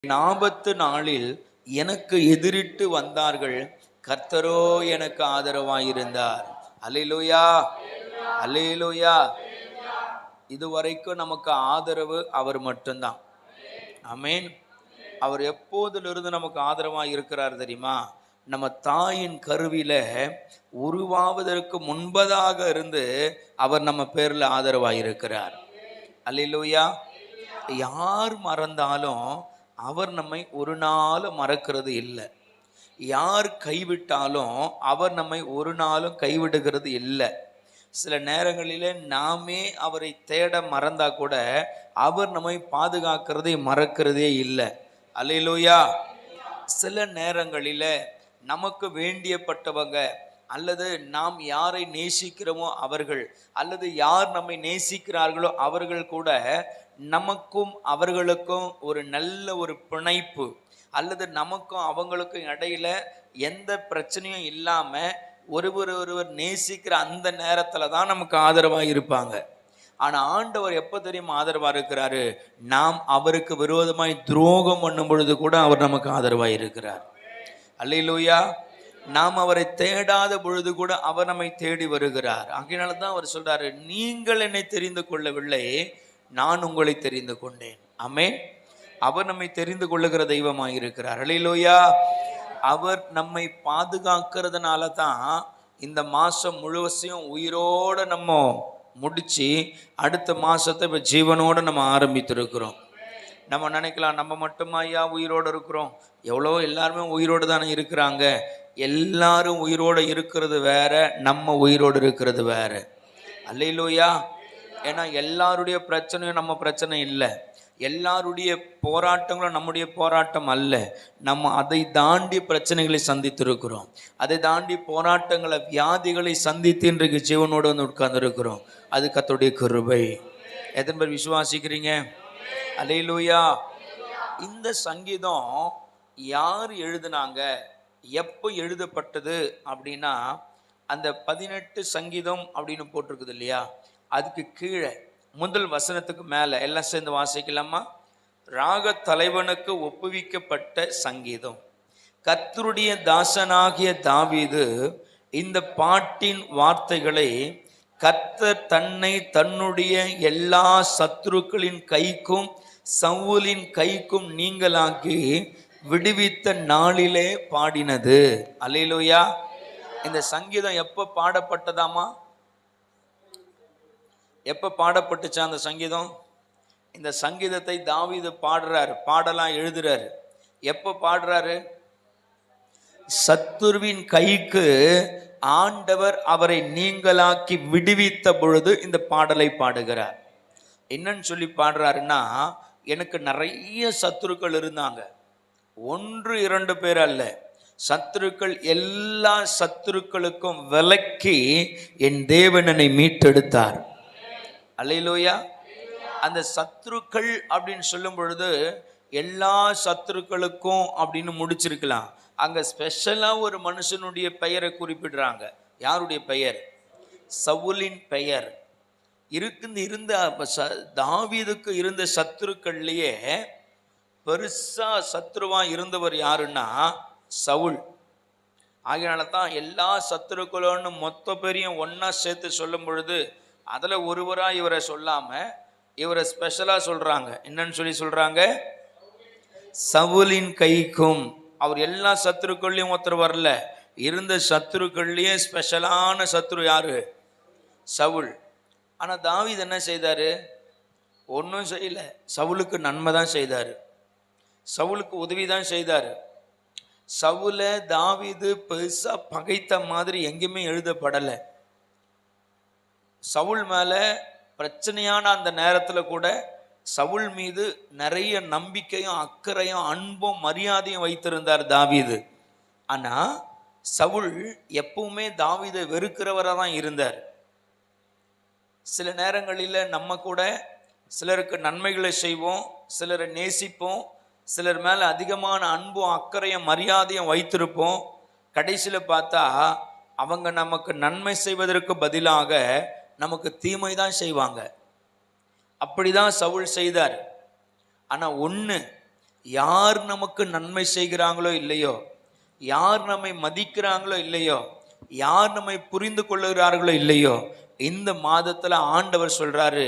ஆபத்து நாளில் எனக்கு எதிரிட்டு வந்தார்கள், கர்த்தரோ எனக்கு ஆதரவாயிருந்தார். அல்லேலூயா, அல்லேலூயா. இதுவரைக்கும் நமக்கு ஆதரவு அவர் மட்டும்தான். ஆமென். அவர் எப்போதிலிருந்து நமக்கு ஆதரவாக இருக்கிறார் தெரியுமா? நம்ம தாயின் கருவில உருவாவதற்கு முன்பதாக இருந்து அவர் நம்ம பேர்ல ஆதரவாக இருக்கிறார். அல்லேலூயா. யார் மறந்தாலும் அவர் நம்மை ஒரு நாள் மறக்கிறது இல்லை. யார் கைவிட்டாலும் அவர் நம்மை ஒரு நாளும் கைவிடுகிறது இல்லை. சில நேரங்களிலே நாமே அவரை தேட மறந்தா கூட அவர் நம்மை பாதுகாக்கிறதை மறக்கிறதே இல்லை. அல்லேலூயா. சில நேரங்களில நமக்கு வேண்டியப்பட்டவங்க அல்லது நாம் யாரை நேசிக்கிறோமோ அவர்கள் அல்லது யார் நம்மை நேசிக்கிறார்களோ அவர்கள் கூட நமக்கும் அவர்களுக்கும் ஒரு நல்ல ஒரு பிணைப்பு அல்லது நமக்கும் அவங்களுக்கும் இடையில எந்த பிரச்சனையும் இல்லாம ஒருவர் நேசிக்கிற அந்த நேரத்துல தான் நமக்கு ஆதரவாக இருப்பாங்க. ஆனா ஆண்டவர் எப்ப தெரியுமா ஆதரவா இருக்கிறாரு? நாம் அவருக்கு விரோதமாய் துரோகம் பண்ணும் பொழுது கூட அவர் நமக்கு ஆதரவாக இருக்கிறார். அல்லேலூயா. நாம் அவரை தேடாத பொழுது கூட அவர் நம்மை தேடி வருகிறார். ஆகையினால தான் அவர் சொல்றாரு, நீங்கள் என்னை தெரிந்து கொள்ளவில்லை, நான் உங்களை தெரிந்து கொண்டேன். ஆமென். அவர் நம்மை தெரிந்து கொள்ளுகிற தெய்வமாய் இருக்கிறார். அல்லேலூயா. அவர் நம்மை பாதுகாக்கிறதுனால தான் இந்த மாசம் முழுவதையும் உயிரோட நம்ம முடிச்சு அடுத்த மாசத்தை இப்ப ஜீவனோட நம்ம ஆரம்பித்திருக்கிறோம். நம்ம நினைக்கலாம், நம்ம மட்டுமா ஐயா உயிரோடு இருக்கிறோம்? எவ்வளோ எல்லாருமே உயிரோடு தானே இருக்கிறாங்க. எல்லாரும் உயிரோடு இருக்கிறது வேற, நம்ம உயிரோடு இருக்கிறது வேற. அல்லேலூயா. ஏன்னா எல்லாருடைய பிரச்சனையும் நம்ம பிரச்சனை இல்லை, எல்லாருடைய போராட்டங்களும் நம்முடைய போராட்டம் அல்ல. நம்ம அதை தாண்டி பிரச்சனைகளை சந்தித்திருக்கிறோம், அதை தாண்டி போராட்டங்களை வியாதிகளை சந்தித்து இன்றைக்கு ஜீவனோடு வந்து உட்கார்ந்துருக்கிறோம். அது கர்த்தருடைய கிருபை. எத்தனை பேர் விசுவாசிக்கிறீங்க? அல்லேலூயா. இந்த சங்கீதம் யார் எழுதினாங்க, எப்போ எழுதப்பட்டது அப்படின்னா, அந்த 18 சங்கீதம் அப்படின்னு போட்டிருக்குது இல்லையா, அதுக்கு கீழே முதல் வசனத்துக்கு மேலே எல்லாம் சேர்ந்து வாசிக்கலாமா? ராக தலைவனுக்கு ஒப்புவிக்கப்பட்ட சங்கீதம். கர்த்தருடைய தாசனாகிய தாவீது இந்த பாட்டின் வார்த்தைகளை கர்த்தர் தன்னை தன்னுடைய எல்லா சத்துருக்களின் கைக்கும் சவுலின் கைக்கும் நீங்களாக்கி விடுவித்த நாளிலே பாடினது. அல்லேலூயா. இந்த சங்கீதம் எப்ப பாடப்பட்டதாமா? எப்ப பாடப்பட்டுச்சா அந்த சங்கீதம்? இந்த சங்கீதத்தை தாவீது பாடுறாரு, பாடலாம் எழுதுறாரு. எப்ப பாடுறாரு? சத்துருவின் கைக்கு ஆண்டவர் அவரை நீங்களாக்கி விடுவித்த பொழுது இந்த பாடலை பாடுகிறார். என்னன்னு சொல்லி பாடுறாருன்னா, எனக்கு நிறைய சத்துருக்கள் இருந்தாங்க, 1-2 பேர் அல்ல, சத்துருக்கள் எல்லா சத்துருக்களுக்கும் விலக்கி என் தேவன் என்னை மீட்டெடுத்தார். அல்லேலூயா. அந்த சத்துருக்கள் அப்படின்னு சொல்லும் பொழுது எல்லா சத்துருக்களுக்கும் அப்படின்னு முடிச்சிருக்கலாம். அங்க ஸ்பெஷலா ஒரு மனுஷனுடைய பெயரை குறிப்பிடுறாங்க. யாருடைய பெயர்? சவுலின் பெயர். இருந்த தாவீதுக்கு இருந்த சத்துருக்கள்லயே பெருசா சத்துருவா இருந்தவர் யாருன்னா சவுல். ஆகையால தான் எல்லா சத்துருக்களோன்னு மொத்த பேரையும் ஒன்னா சேர்த்து சொல்லும் பொழுது அதுல ஒருவரா இவரை சொல்லாம இவரை ஸ்பெஷலா சொல்றாங்க. என்னன்னு சொல்லி சொல்றாங்க? சவுலின் கைக்கும். அவர் எல்லா சத்துருக்கள்லையும் ஒருத்தர் வரல, இருந்த சத்துருக்கள்லயே ஸ்பெஷலான சத்துரு யாரு? சவுல். ஆனா தாவீது என்ன செய்தாரு? ஒன்றும் செய்யல. சவுலுக்கு நன்மை தான் செய்தாரு, சவுலுக்கு உதவி தான் செய்தாரு. சவுல தாவீது பெருசா பகைத்த மாதிரி எங்கேயுமே எழுதப்படலை. சவுல் மேல பிரச்சனையான அந்த நேரத்துல கூட சவுல் மீது நிறைய நம்பிக்கையும் அக்கறையும் அன்பும் மரியாதையும் வைத்திருந்தார் தாவீது. ஆனா சவுல் எப்பவுமே தாவீதை வெறுக்கிறவராக தான் இருந்தார். சில நேரங்களில் நம்ம கூட சிலருக்கு நன்மைகளை செய்வோம், சிலரை நேசிப்போம், சிலர் மேல அதிகமான அன்பும் அக்கறையும் மரியாதையும் வைத்திருப்போம். கடைசியில் பார்த்தா அவங்க நமக்கு நன்மை செய்வதற்கு பதிலாக நமக்கு தீமை தான் செய்வாங்க. அப்படிதான் சவுல் செய்தார். ஆனா ஒண்ணு, யார் நமக்கு நன்மை செய்கிறாங்களோ இல்லையோ, யார் நம்மை மதிக்கிறாங்களோ இல்லையோ, யார் நம்மை புரிந்து கொள்ளுகிறார்களோ இல்லையோ, இந்த மாதத்துல ஆண்டவர் சொல்றாரு,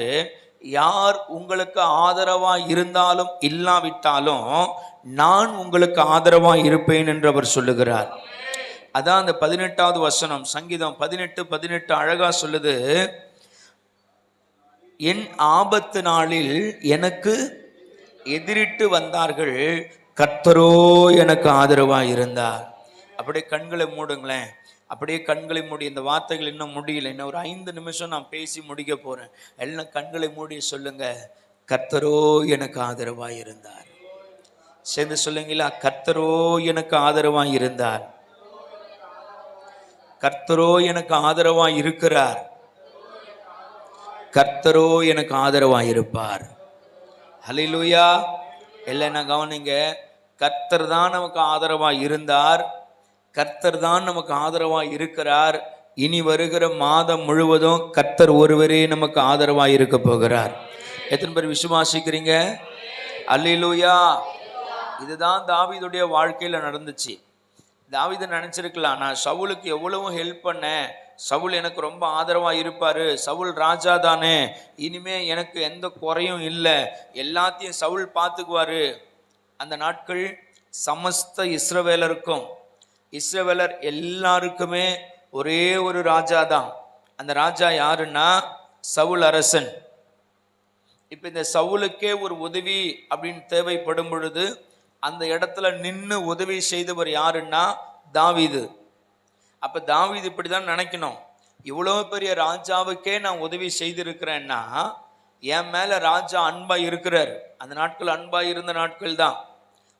யார் உங்களுக்கு ஆதரவா இருந்தாலும் இல்லாவிட்டாலும் நான் உங்களுக்கு ஆதரவா இருப்பேன் என்று அவர் சொல்லுகிறார். அதான் அந்த 18வது வசனம், சங்கீதம் 18:18 அழகா சொல்லுது, என் ஆபத்து நாளில் எனக்கு எதிரிட்டு வந்தார்கள், கர்த்தரோ எனக்கு ஆதரவாக இருந்தார். அப்படியே கண்களை மூடுங்களேன், அப்படியே கண்களை மூடி. இந்த வார்த்தைகள் இன்னும் முடியல, இன்னும் ஒரு 5 நிமிஷம் நான் பேசி முடிக்க போறேன். எல்லாம் கண்களை மூடி சொல்லுங்க, கர்த்தரோ எனக்கு ஆதரவாக இருந்தார். சேர்ந்து சொல்லுங்களா, கர்த்தரோ எனக்கு ஆதரவாக இருந்தார், கர்த்தரோ எனக்கு ஆதரவாக இருக்கிறார், கர்த்தரோ எனக்கு ஆதரவாக இருப்பார். ஹல்லேலூயா. இல்லைன்னா கவனிங்க, கர்த்தர் தான் நமக்கு ஆதரவாக இருந்தார், கர்த்தர் தான் நமக்கு ஆதரவாக இருக்கிறார். இனி வருகிற மாதம் முழுவதும் கர்த்தர் ஒருவரே நமக்கு ஆதரவாக இருக்க போகிறார். எத்தனை பேர் விசுவாசிக்கிறீங்க? ஹல்லேலூயா. இதுதான் தாவீதுடைய வாழ்க்கையில நடந்துச்சு. தாவீது நினைச்சிருக்கலாம், நான் சவுலுக்கு எவ்வளவு ஹெல்ப் பண்ணேன், சவுல் எனக்கு ரொம்ப ஆதரவாக இருப்பார், சவுல் ராஜா தானே, இனிமே எனக்கு எந்த குறையும் இல்லை, எல்லாத்தையும் சவுல் பார்த்துக்குவார். அந்த நாட்கள் சமஸ்த இஸ்ரவேலருக்கும், இஸ்ரவேலர் எல்லாருக்குமே ஒரே ஒரு ராஜா தான். அந்த ராஜா யாருன்னா சவுல் அரசன். இப்போ இந்த சவுலுக்கே ஒரு உதவி அப்படின்னு தேவைப்படும் பொழுது அந்த இடத்துல நின்று உதவி செய்தவர் யாருன்னா தாவீது. அப்ப தாவீது இப்படிதான் நினைக்கணும், இவ்வளவு பெரிய ராஜாவுக்கே நான் உதவி செய்திருக்கிறேன்னா என் மேல ராஜா அன்பா இருக்கிறார். அந்த நாட்கள் அன்பா இருந்த நாட்கள் தான்.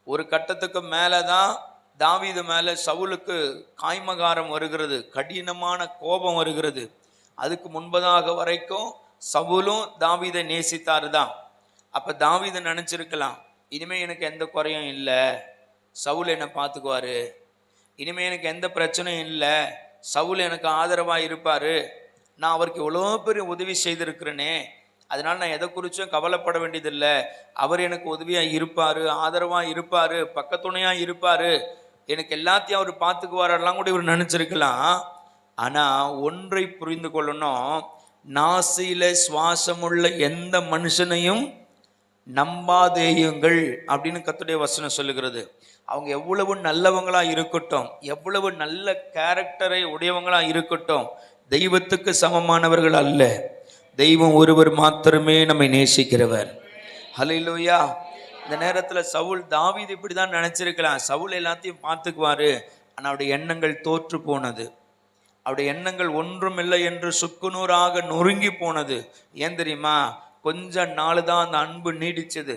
ஒரு கட்டத்துக்கு மேலதான் தாவீது மேல சவுலுக்கு காய்மகாரம் வருகிறது, கடினமான கோபம் வருகிறது. அதுக்கு முன்பதாக வரைக்கும் சவுலும் தாவீதை நேசித்தாரு தான். அப்ப தாவீது நினைச்சிருக்கலாம், இனிமே எனக்கு எந்த குறையும் இல்லை, சவுல் என்னை பார்த்துக்குவாரு, இனிமே எனக்கு எந்த பிரச்சனையும் இல்லை, சவுல் எனக்கு ஆதரவாக இருப்பார், நான் அவருக்கு எவ்வளோ பெரிய உதவி செய்திருக்கிறேனே, அதனால் நான் எதை குறித்தும் கவலைப்பட வேண்டியதில்லை, அவர் எனக்கு உதவியாக இருப்பார், ஆதரவாக இருப்பார், பக்கத்துணையாக இருப்பார், எனக்கு எல்லாத்தையும் அவர் பார்த்துக்குவாரெல்லாம் கூட இவர் நினச்சிருக்கலாம். ஆனால் ஒன்றை புரிந்து கொள்ளணும், நாசியில சுவாசமுள்ள எந்த மனுஷனையும் நம்பாதேயுங்கள் அப்படின்னு கர்த்தருடைய வசனம் சொல்லுகிறது. அவங்க எவ்வளவு நல்லவங்களா இருக்கட்டும், எவ்வளவு நல்ல கேரக்டரை உடையவங்களா இருக்கட்டும், தெய்வத்துக்கு சமமானவர்கள் அல்ல. தெய்வம் ஒருவர் மாத்திரமே நம்மை நேசிக்கிறவர். ஹல்லேலூயா. இந்த நேரத்தில் சவுல், தாவீது இப்படி தான் நினைச்சிருக்கலாம், சவுல் எல்லாத்தையும் பார்த்துக்குவாரு. ஆனால் அவருடைய எண்ணங்கள் தோற்று போனது, அவருடைய எண்ணங்கள் ஒன்றுமில்லை என்று சுக்குநூறாக நொறுங்கி போனது. ஏன் தெரியுமா? கொஞ்ச நாள் தான் அந்த அன்பு நீடிச்சது.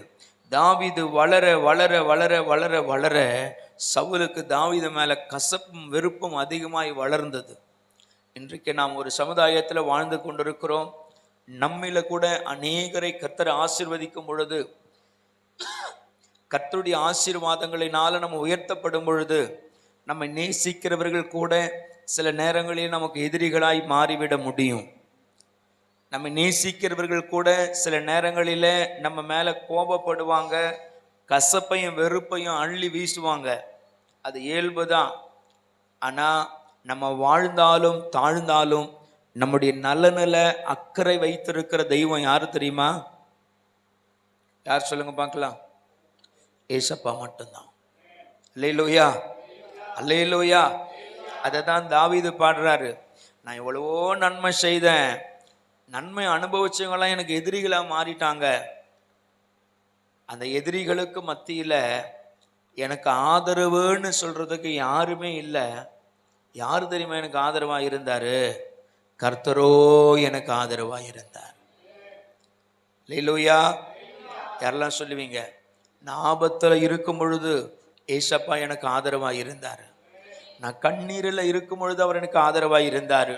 தாவீது வளர வளர வளர வளர வளர சவுலுக்கு தாவீது மேல கசப்பும் வெறுப்பும் அதிகமாய் வளர்ந்தது. இன்றைக்கு நாம் ஒரு சமுதாயத்தில் வாழ்ந்து கொண்டிருக்கிறோம். நம்மில கூட அநேகரை கர்த்தர் ஆசீர்வதிக்கும் பொழுது, கர்த்தருடைய ஆசீர்வாதங்களினால நம்ம உயர்த்தப்படும் பொழுது, நம்மை நேசிக்கிறவர்கள் கூட சில நேரங்களில் நமக்கு எதிரிகளாய் மாறிவிட முடியும். நம்ம நேசிக்கிறவர்கள் கூட சில நேரங்களில் நம்ம மேலே கோபப்படுவாங்க, கசப்பையும் வெறுப்பையும் அள்ளி வீசுவாங்க, அது இயல்பு தான். ஆனால் நம்ம வாழ்ந்தாலும் தாழ்ந்தாலும் நம்முடைய நலனில் அக்கறை வைத்திருக்கிற தெய்வம் யார் தெரியுமா? யார் சொல்லுங்க பார்க்கலாம்? ஏசப்பா மட்டும்தான். அல்லேலூயா, அல்லேலூயா. அதை தான் தாவீது பாடுறாரு, நான் எவ்வளவோ நன்மை செய்தேன், நன்மை அனுபவிச்சவங்களாம் எனக்கு எதிரிகளாக மாறிட்டாங்க, அந்த எதிரிகளுக்கு மத்தியில் எனக்கு ஆதரவுன்னு சொல்றதுக்கு யாருமே இல்லை. யார் தெரியுமா எனக்கு ஆதரவாக இருந்தார்? கர்த்தரோ எனக்கு ஆதரவாக இருந்தார். அல்லேலூயா. யாரெல்லாம் சொல்லுவீங்க, நான் ஆபத்தில் இருக்கும் பொழுது ஏசப்பா எனக்கு ஆதரவாக இருந்தார், நான் கண்ணீரில் இருக்கும் பொழுது அவர் எனக்கு ஆதரவாக இருந்தார்.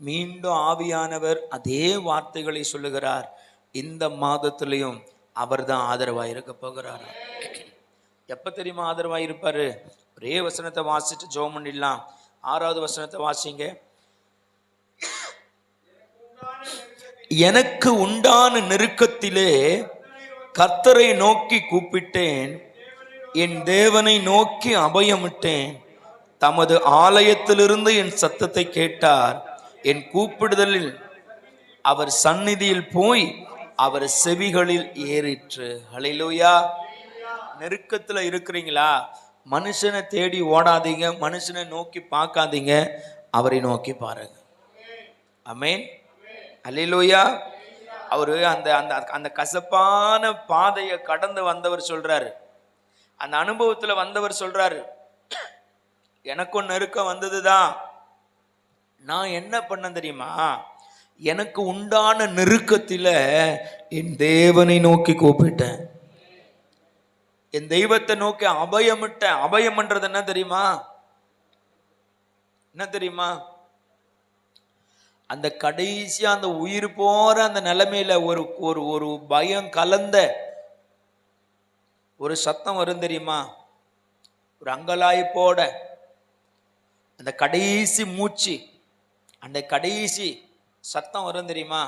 மீண்டும் ஆவியானவர் அதே வார்த்தைகளை சொல்லுகிறார், இந்த மாதத்திலையும் அவர் தான் ஆதரவாக இருக்க போகிறார். எப்ப தெரியுமா ஆதரவாக இருப்பாரு? ஒரே வசனத்தை வாசிட்டு ஜெபம் பண்ணிடலாம். 6வது வசனத்தை வாசிங்க. எனக்கு உண்டான நெருக்கத்திலே கர்த்தரை நோக்கி கூப்பிட்டேன், என் தேவனை நோக்கி அபயமிட்டேன். தமது ஆலயத்திலிருந்து என் சத்தத்தை கேட்டார். என் கூப்பிடுதலில் அவர் சந்நிதியில் போய் அவர் செவிகளில் ஏறிற்று. ஹல்லேலூயா. நெருக்கத்துல இருக்கிறீங்களா? மனுஷனை தேடி ஓடாதீங்க, மனுஷனை நோக்கி பார்க்காதீங்க, அவரை நோக்கி பாருங்க. ஆமென். ஹல்லேலூயா. அவரு அந்த அந்த அந்த கசப்பான பாதையை கடந்து வந்தவர் சொல்றாரு, அந்த அனுபவத்துல வந்தவர் சொல்றாரு, எனக்கும் நெருக்கம் வந்ததுதான். நான் என்ன பண்ண தெரியுமா? எனக்கு உண்டான நெருக்கத்தில என் தேவனை நோக்கி கூப்பிட்டேன், என் தெய்வத்தை நோக்கி அபயமிட்டேன். அபயம் பண்றது என்ன தெரியுமா? என்ன தெரியுமா? அந்த கடைசியா அந்த உயிர் போற அந்த நிலைமையில ஒரு ஒரு ஒரு பயம் கலந்த ஒரு சத்தம் வரும் தெரியுமா? ஒரு அங்கலாய்ப்போட அந்த கடைசி மூச்சு, அந்த கடைசி சத்தம் வரும் தெரியுமா?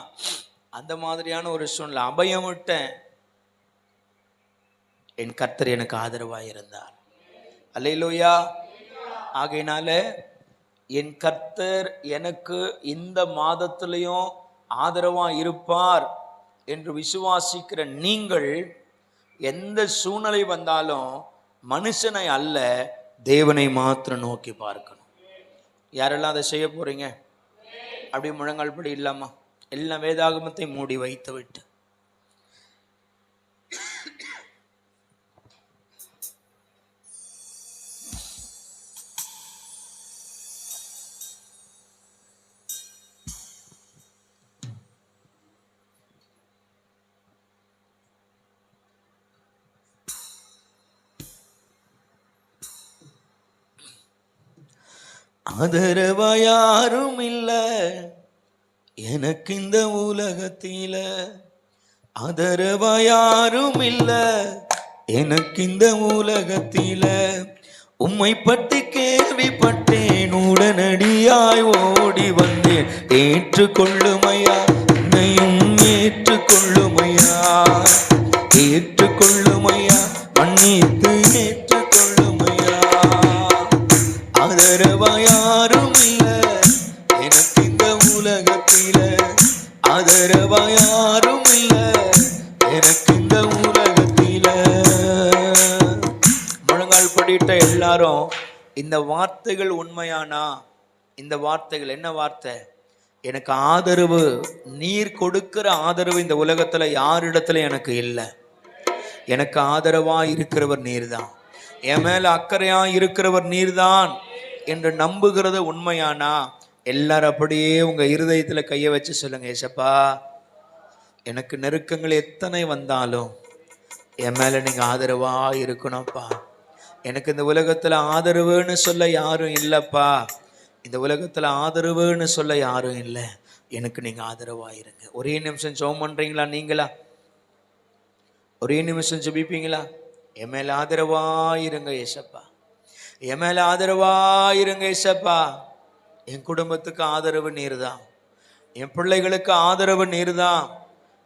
அந்த மாதிரியான ஒரு சூழ்நிலை. அபயமிட்டேன், என் கர்த்தர் எனக்கு ஆதரவாக இருந்தார். அல்லேலூயா. ஆகையினால என் கர்த்தர் எனக்கு இந்த மாதத்திலையும் ஆதரவா இருப்பார் என்று விசுவாசிக்கிற நீங்கள் எந்த சூழ்நிலை வந்தாலும் மனுஷனை அல்ல, தேவனை மாத்திரம் நோக்கி பார்க்கணும். யாரெல்லாம் அதை செய்ய போறீங்க? அப்படி முழங்கால் படி இல்லாமா எல்லா வேதாகமத்தை மூடி வைத்து விட்டு ஆதரவா யாரும் இல்ல எனக்கு இந்த உலகத்தில, ஆதரவா யாரும் இல்ல எனக்கு இந்த உலகத்தில, உம்மை பற்றி கேள்விப்பட்டேன், உடனடியாய் ஓடி வந்தேன். ஏற்றுக்கொள்ளுமையா, என்னையும் ஏற்றுக்கொள்ளுமையா, ஏற்றுக்கொள்ளுமையா, மன்னித்து ஏற்றுக்கொள்ளுமையா. ஆதரவா யாரும் இல்ல எனக்கு இந்த உலகத்தில, ஆதரவா யாரும் இல்ல எனக்கு இந்த உலகத்தில. முழங்கால் படிட்ட எல்லாரும் இந்த வார்த்தைகள் உண்மையானா? இந்த வார்த்தைகள் என்ன வார்த்தை? எனக்கு ஆதரவு, நீர் கொடுக்கிற ஆதரவு இந்த உலகத்துல யாரிடத்துல எனக்கு இல்லை. எனக்கு ஆதரவா இருக்கிறவர் நீர்தான், என் மேல அக்கறையா இருக்கிறவர் நீர்தான் என்று நம்புகிறது உண்மையானா? எல்லாரும் அப்படியே உங்க இருதயத்துல கையை வச்சு சொல்லுங்க, ஏசப்பா எனக்கு நெருக்கங்கள் எத்தனை வந்தாலும் என் மேல நீங்க ஆதரவா இருக்கணும்ப்பா. எனக்கு இந்த உலகத்துல ஆதரவுன்னு சொல்ல யாரும் இல்லப்பா, இந்த உலகத்துல ஆதரவுன்னு சொல்ல யாரும் இல்லை, எனக்கு நீங்க ஆதரவா இருங்க. ஒரே நிமிஷம் ஜெபம் பண்றீங்களா? நீங்களா ஒரே நிமிஷம் ஜெபிப்பீங்களா? என் மேல ஆதரவா இருங்க ஏசப்பா, என் மேல ஆதரவா இருங்க ஏசப்பா. என் குடும்பத்துக்கு ஆதரவு நீர்தான், என் பிள்ளைகளுக்கு ஆதரவு நீர்தான்,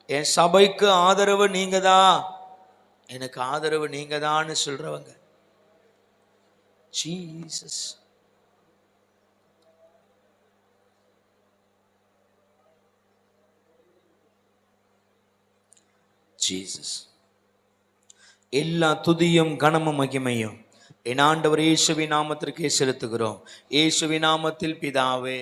என் சபைக்கு ஆதரவு நீங்க தான், எனக்கு ஆதரவு நீங்க தான்னு சொல்றவங்க. ஜீசஸ். ஜீசஸ். எல்லா துதியும் கனமும் மகிமையும் என் ஆண்டவர் இயேசுவின் நாமத்திற்கே செலுத்துகிறோம். இயேசுவின் நாமத்தில் பிதாவே.